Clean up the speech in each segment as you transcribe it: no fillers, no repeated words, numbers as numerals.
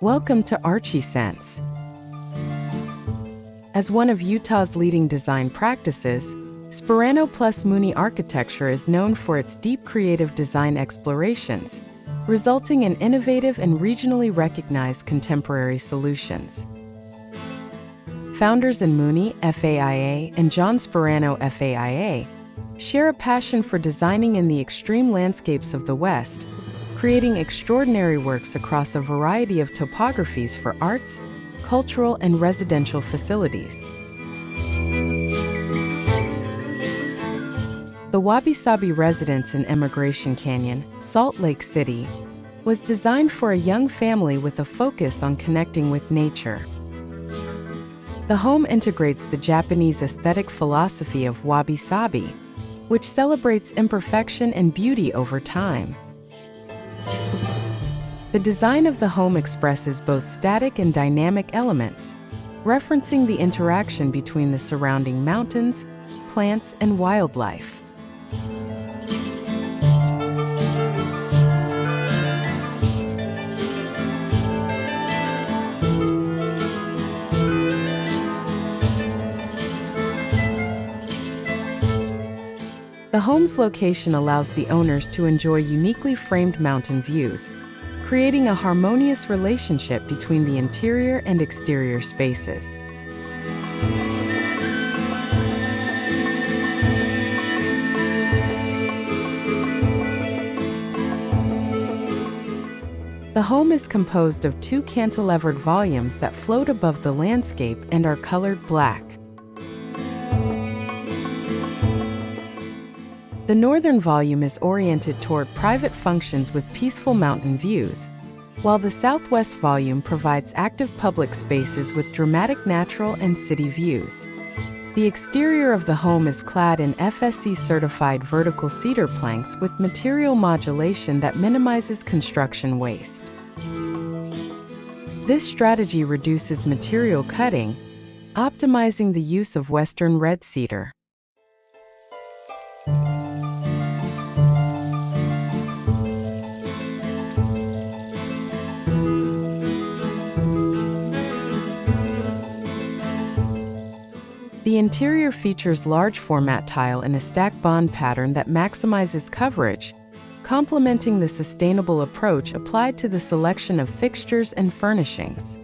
Welcome to Archiesense. As one of Utah's leading design practices, Sparano plus Mooney architecture is known for its deep creative design explorations, resulting in innovative and regionally recognized contemporary solutions. Founders in Mooney, FAIA, and John Sparano, FAIA, share a passion for designing in the extreme landscapes of the West, creating extraordinary works across a variety of topographies for arts, cultural, and residential facilities. The Wabi-Sabi residence in Emigration Canyon, Salt Lake City, was designed for a young family with a focus on connecting with nature. The home integrates the Japanese aesthetic philosophy of Wabi-Sabi, which celebrates imperfection and beauty over time. The design of the home expresses both static and dynamic elements, referencing the interaction between the surrounding mountains, plants, and wildlife. The home's location allows the owners to enjoy uniquely framed mountain views, creating a harmonious relationship between the interior and exterior spaces. The home is composed of 2 cantilevered volumes that float above the landscape and are colored black. The northern volume is oriented toward private functions with peaceful mountain views, while the southwest volume provides active public spaces with dramatic natural and city views. The exterior of the home is clad in FSC-certified vertical cedar planks with material modulation that minimizes construction waste. This strategy reduces material cutting, optimizing the use of Western red cedar. The interior features large format tile in a stack bond pattern that maximizes coverage, complementing the sustainable approach applied to the selection of fixtures and furnishings.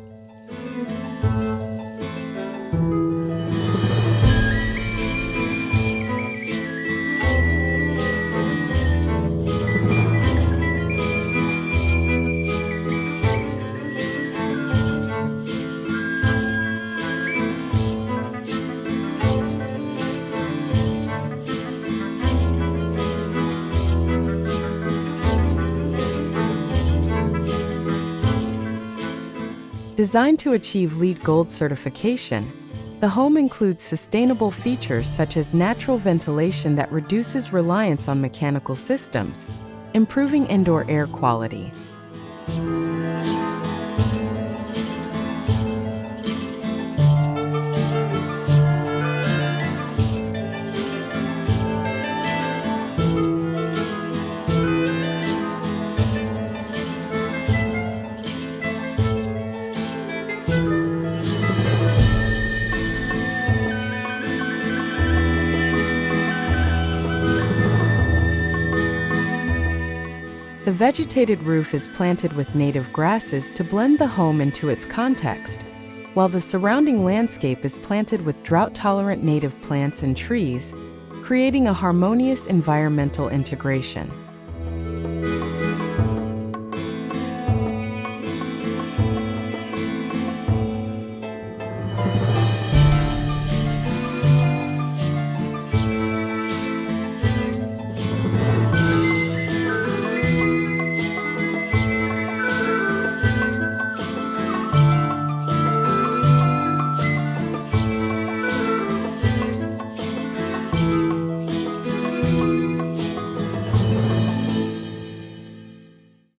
Designed to achieve LEED Gold certification, the home includes sustainable features such as natural ventilation that reduces reliance on mechanical systems, improving indoor air quality. The vegetated roof is planted with native grasses to blend the home into its context, while the surrounding landscape is planted with drought-tolerant native plants and trees, creating a harmonious environmental integration.